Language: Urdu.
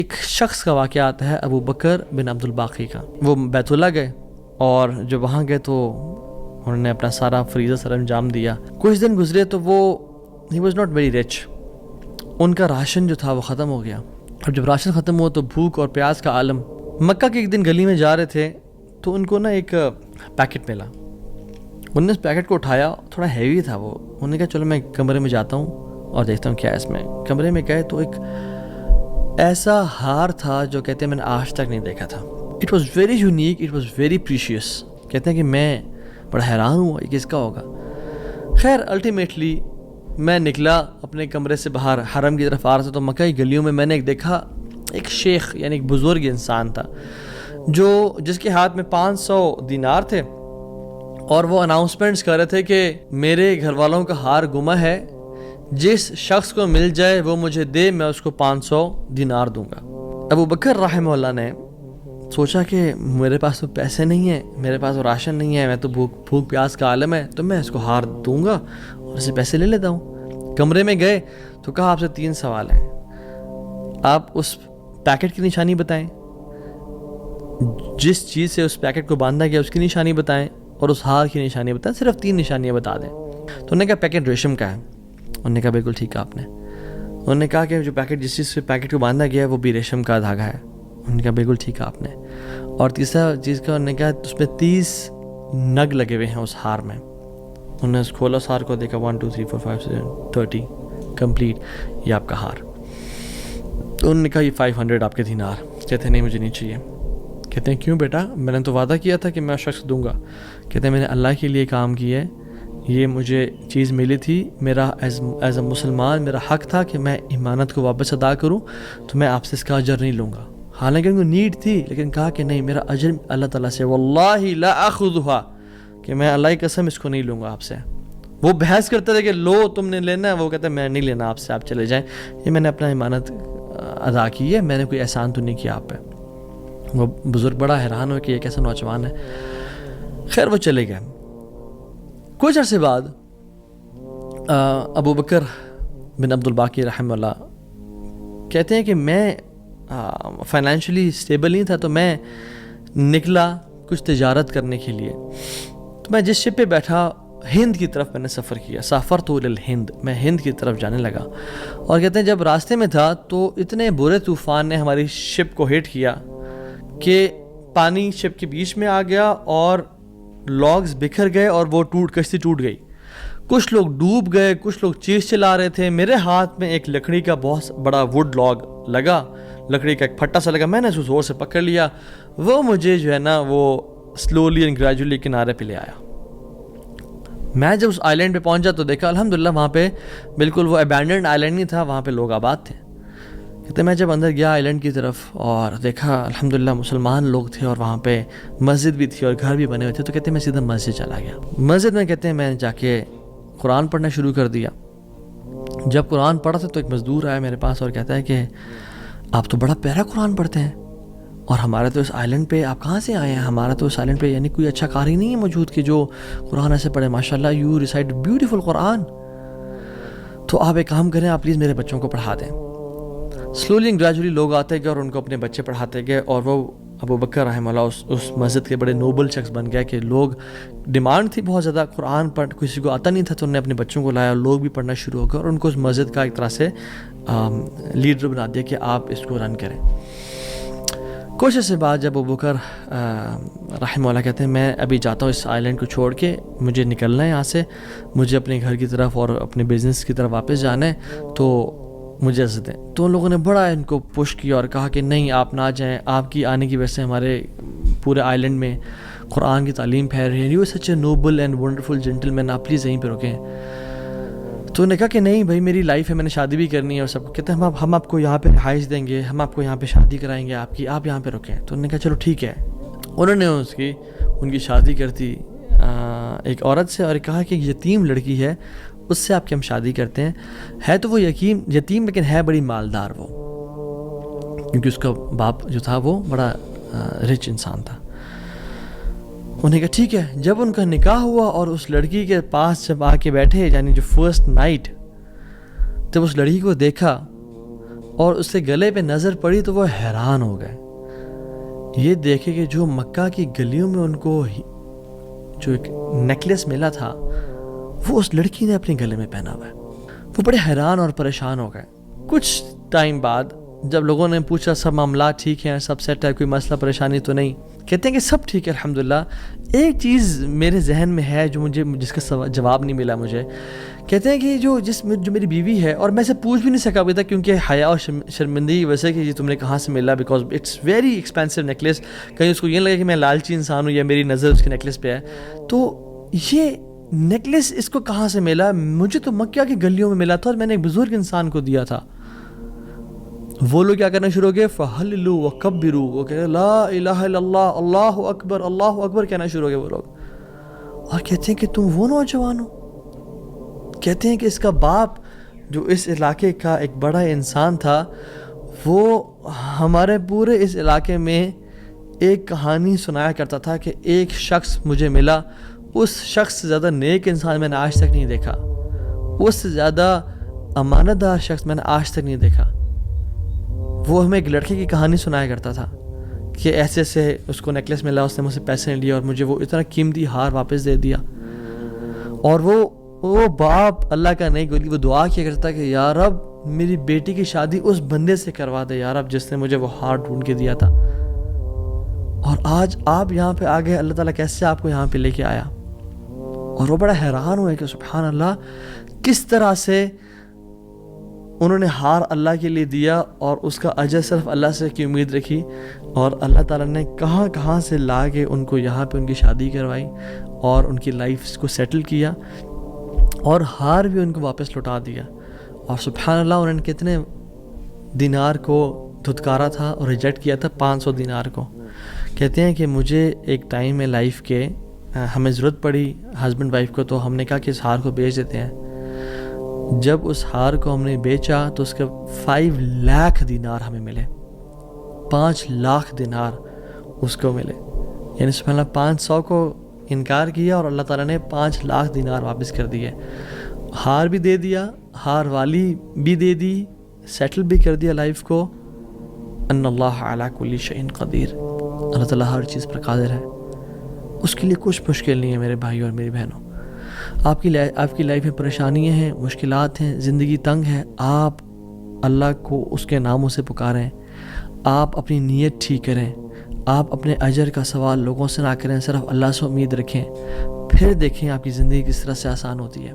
ایک شخص کا واقعہ آتا ہے ابو بکر بن عبد الباقی کا. وہ بیت اللہ گئے اور جب وہاں گئے تو انہوں نے اپنا سارا فریضہ سر انجام دیا. کچھ دن گزرے تو وہ he was not very rich. ان کا راشن جو تھا وہ ختم ہو گیا. اور جب راشن ختم ہوا تو بھوک اور پیاس کا عالم. مکہ کے ایک دن گلی میں جا رہے تھے تو ان کو نا ایک پیکٹ ملا. انہوں نے اس پیکٹ کو اٹھایا, تھوڑا ہیوی تھا وہ. انہوں نے کہا چلو میں کمرے میں جاتا ہوں اور دیکھتا ہوں کیا ہے اس میں. کمرے میں گئے تو ایک ایسا ہار تھا جو کہتے ہیں میں نے آج تک نہیں دیکھا تھا. It was very unique, it was very precious. کہتے ہیں کہ میں بڑا حیران ہوا یہ کس کا ہوگا. خیر الٹیمیٹلی میں نکلا اپنے کمرے سے باہر, حرم کی طرف آ رہا تھا تو مکہ کی گلیوں میں نے ایک دیکھا ایک شیخ یعنی ایک بزرگ انسان تھا جس کے ہاتھ میں 500 دینار تھے اور وہ اناؤنسمنٹس کر رہے تھے کہ میرے گھر والوں کا ہار گما ہے, جس شخص کو مل جائے وہ مجھے دے, میں اس کو 500 دینار دوں گا. ابو بکر رحمہ اللہ نے سوچا کہ میرے پاس تو پیسے نہیں ہیں, میرے پاس تو راشن نہیں ہے, میں تو بھوک پیاس کا عالم ہے, تو میں اس کو ہار دوں گا اور اسے پیسے لے لیتا ہوں. کمرے میں گئے تو کہا آپ سے 3 سوال ہیں, آپ اس پیکٹ کی نشانی بتائیں, جس چیز سے اس پیکٹ کو باندھا گیا اس کی نشانی بتائیں, اور اس ہار کی نشانی بتائیں. صرف 3 نشانیاں بتا دیں. تو انہوں نے کہا پیکٹ ریشم کا ہے. انہوں نے کہا بالکل ٹھیک ہے آپ نے. انہوں نے کہا کہ جو پیکٹ جس چیز سے پیکٹ کو باندھا گیا ہے وہ بھی ریشم کا دھاگا ہے. انہوں نے کہا بالکل ٹھیک ہے آپ نے. اور تیسرا چیز کا انہوں نے کہا اس میں 30 نگ لگے ہوئے ہیں اس ہار میں. انہوں نے کھولا اس ہار کو, دیکھا 1 2 3 4 5 6 30 کمپلیٹ, یہ آپ کا ہار. تو انہوں نے کہا یہ 500 آپ کے دینار. کہتے ہیں نہیں مجھے نہیں چاہیے. کہتے ہیں کیوں بیٹا, میں نے تو وعدہ کیا تھا کہ میں شخص دوں گا. کہتے ہیں میں نے اللہ کے لیے کام کیا ہے, یہ مجھے چیز ملی تھی, میرا ایز اے مسلمان میرا حق تھا کہ میں امانت کو واپس ادا کروں, تو میں آپ سے اس کا اجر نہیں لوں گا. حالانکہ ان کو نیڈ تھی لیکن کہا کہ نہیں, میرا اجر اللہ تعالیٰ سے, واللہ لا اخذها, کہ میں اللہ کی قسم اس کو نہیں لوں گا آپ سے. وہ بحث کرتے تھے کہ لو تم نے لینا ہے, وہ کہتے ہیں میں نہیں لینا آپ سے, آپ چلے جائیں, یہ میں نے اپنا امانت ادا کی ہے, میں نے کوئی احسان تو نہیں کیا آپ پہ. وہ بزرگ بڑا حیران ہو کہ یہ کیسا نوجوان ہے. خیر وہ چلے گئے. کچھ عرصے بعد ابو بکر بن عبد الباقی رحمہ اللہ کہتے ہیں کہ میں فائنینشلی اسٹیبل نہیں تھا, تو میں نکلا کچھ تجارت کرنے کے لیے. تو میں جس شپ پہ بیٹھا ہند کی طرف میں نے سفر کیا. سافرت الی الہند, میں ہند کی طرف جانے لگا. اور کہتے ہیں جب راستے میں تھا تو اتنے برے طوفان نے ہماری شپ کو ہٹ کیا کہ پانی شپ کے بیچ میں آ گیا اور لاگز بکھر گئے اور وہ کشتی ٹوٹ گئی. کچھ لوگ ڈوب گئے, کچھ لوگ چیز چلا رہے تھے. میرے ہاتھ میں ایک لکڑی کا بہت بڑا ووڈ لاگ لگا, لکڑی کا ایک پھٹا سا لگا. میں نے اس کو زور سے پکڑ لیا. وہ مجھے جو ہے نا وہ سلولی اینڈ گریجولی کنارے پہ لے آیا. میں جب اس آئی لینڈ پہ پہنچا تو دیکھا الحمدللہ وہاں پہ بالکل وہ ابینڈنڈ آئی لینڈ نہیں تھا, وہاں پہ لوگ آباد تھے. کہتے میں جب اندر گیا آئی لینڈ کی طرف اور دیکھا الحمدللہ مسلمان لوگ تھے اور وہاں پہ مسجد بھی تھی اور گھر بھی بنے ہوئے تھے. تو کہتے ہیں میں سیدھا مسجد چلا گیا. مسجد میں کہتے ہیں میں جا کے قرآن پڑھنا شروع کر دیا. جب قرآن پڑھا تھا تو ایک مزدور آیا میرے پاس اور کہتا ہے کہ آپ تو بڑا پیارا قرآن پڑھتے ہیں, اور ہمارے تو اس آئی لینڈ پہ آپ کہاں سے آئے ہیں؟ ہمارا تو اس آئی لینڈ پہ یعنی کوئی اچھا قاری نہیں ہے موجود کہ جو قرآن ایسے پڑھے. ماشاء اللہ یو ریسائٹ بیوٹیفل قرآن. تو آپ ایک کام کریں, آپ پلیز میرے بچوں کو پڑھا دیں. سلولی اینڈ گریجولی لوگ آتے گئے اور ان کو اپنے بچے پڑھاتے گئے, اور وہ ابو بکر رحمہ اللہ اس مسجد کے بڑے نوبل شخص بن گیا کہ لوگ ڈیمانڈ تھی بہت زیادہ, قرآن پڑھ کسی کو آتا نہیں تھا, تو انہوں نے اپنے بچوں کو لایا, لوگ بھی پڑھنا شروع ہو گئے اور ان کو اس مسجد کا ایک طرح سے لیڈر بنا دیا کہ آپ اس کو رن کریں. کچھ عرصے بعد جب ابو بکر رحمہ اللہ کہتے ہیں میں ابھی جاتا ہوں اس آئی لینڈ کو چھوڑ کے, مجھے نکلنا ہے یہاں سے, مجھے اپنے گھر کی طرف اور اپنے بزنس کی طرف واپس جانا ہے, تو مجھے اجازت دیں. تو ان لوگوں نے بڑا ان کو پش کیا اور کہا کہ نہیں آپ نہ جائیں, آپ کی آنے کی وجہ سے ہمارے پورے آئی لینڈ میں قرآن کی تعلیم پھیل رہی ہے, you such a noble and wonderful gentleman, آپ پلیز یہیں پہ رکیں. تو انہوں نے کہا کہ نہیں بھائی میری لائف ہے, میں نے شادی بھی کرنی ہے اور سب. کہتے ہیں ہم آپ کو یہاں پہ رہائش دیں گے, ہم آپ کو یہاں پہ شادی کرائیں گے آپ کی, آپ یہاں پہ رکیں. تو انہوں نے کہا چلو ٹھیک ہے. انہوں نے ان کی شادی کر دی ایک عورت سے, اور کہا کہ یتیم لڑکی ہے اس سے آپ کی ہم شادی کرتے ہیں. ہے تو وہ یتیم لیکن ہے بڑی مالدار وہ, کیونکہ اس کا باپ جو تھا وہ بڑا رچ انسان تھا. انہوں نے کہا ٹھیک ہے. جب ان کا نکاح ہوا اور اس لڑکی کے پاس جب آ کے بیٹھے, یعنی جو فرسٹ نائٹ جب اس لڑکی کو دیکھا اور اس کے گلے پہ نظر پڑی تو وہ حیران ہو گئے، یہ دیکھے کہ جو مکہ کی گلیوں میں ان کو جو ایک نیکلیس ملا تھا وہ اس لڑکی نے اپنے گلے میں پہنا ہوا ہے۔ وہ بڑے حیران اور پریشان ہو گئے۔ کچھ ٹائم بعد جب لوگوں نے پوچھا سب معاملات ٹھیک ہیں، سب سیٹ ہے، کوئی مسئلہ پریشانی تو نہیں، کہتے ہیں کہ سب ٹھیک ہے الحمدللہ، ایک چیز میرے ذہن میں ہے جو جس کا جواب نہیں ملا مجھے۔ کہتے ہیں کہ جو میری بیوی ہے، اور میں سے پوچھ بھی نہیں سکا ابھی تک کیونکہ حیا اور شرمندگی کی وجہ سے کہ یہ تم نے کہاں سے ملا، because it's very expensive necklace, کہیں اس کو یہ لگے کہ میں لالچی انسان ہوں یا میری نظر اس کے نیکلیس پہ ہے، تو یہ نیکلیس اس کو کہاں سے ملا؟ مجھے تو مکہ کی گلیوں میں ملا تھا اور میں نے ایک بزرگ انسان کو دیا تھا۔ وہ لوگ کیا کرنا شروع ہو گئے، فَحَلِّلُوا وَكَبِّرُوا، وہ کہہ رہے لا الہ الا اللہ، اللہ اکبر کہنا شروع ہو گئے وہ لوگ، اور کہتے ہیں کہ تم وہ نوجوان ہو؟ کہتے ہیں کہ اس کا باپ جو اس علاقے کا ایک بڑا انسان تھا، وہ ہمارے پورے اس علاقے میں ایک کہانی سنایا کرتا تھا کہ ایک شخص مجھے ملا، اس شخص سے زیادہ نیک انسان میں نے آج تک نہیں دیکھا، اس سے زیادہ امانت دار شخص میں نے آج تک نہیں دیکھا۔ وہ ہمیں ایک لڑکے کی کہانی سنایا کرتا تھا کہ ایسے سے اس کو نیکلیس ملا، اس نے مجھ سے پیسے نہیں لیا اور مجھے وہ اتنا قیمتی ہار واپس دے دیا، اور وہ باپ اللہ کا نہیں گولی، وہ دعا کیا کرتا کہ یا رب میری بیٹی کی شادی اس بندے سے کروا دے یا رب جس نے مجھے وہ ہار ڈھونڈ کے دیا تھا، اور آج آپ یہاں پہ آ گئے، اللہ تعالیٰ کیسے آپ کو یہاں پہ لے کے آیا؟ اور وہ بڑا حیران ہوئے کہ سبحان اللہ، کس طرح سے انہوں نے ہار اللہ کے لیے دیا اور اس کا اجر صرف اللہ سے کی امید رکھی، اور اللہ تعالیٰ نے کہاں سے لا کے ان کو یہاں پہ ان کی شادی کروائی اور ان کی لائف کو سیٹل کیا، اور ہار بھی ان کو واپس لوٹا دیا۔ اور سبحان اللہ انہوں نے کتنے دینار کو دھتکارا تھا اور ریجیکٹ کیا تھا؟ 500 دینار کو۔ کہتے ہیں کہ مجھے ایک ٹائم میں لائف کے ہمیں ضرورت پڑی ہسبینڈ وائف کو، تو ہم نے کہا کہ اس ہار کو بیچ دیتے ہیں۔ جب اس ہار کو ہم نے بیچا تو اس کے 5 لاکھ دینار ہمیں ملے، 5 لاکھ دینار اس کو ملے، یعنی سبحان اللہ 500 کو انکار کیا اور اللہ تعالیٰ نے 5 لاکھ دینار واپس کر دیے، ہار بھی دے دیا، ہار والی بھی دے دی، سیٹل بھی کر دیا لائف کو۔ ان اللہ علی کل شیء قدیر، اللہ تعالیٰ ہر چیز پر قادر ہے، اس کے لیے کچھ مشکل نہیں ہے میرے بھائی اور میری بہنوں۔ آپ کی لائف میں پریشانیاں ہیں، مشکلات ہیں، زندگی تنگ ہے، آپ اللہ کو اس کے ناموں سے پکاریں، آپ اپنی نیت ٹھیک کریں، آپ اپنے اجر کا سوال لوگوں سے نہ کریں، صرف اللہ سے امید رکھیں، پھر دیکھیں آپ کی زندگی کس طرح سے آسان ہوتی ہے۔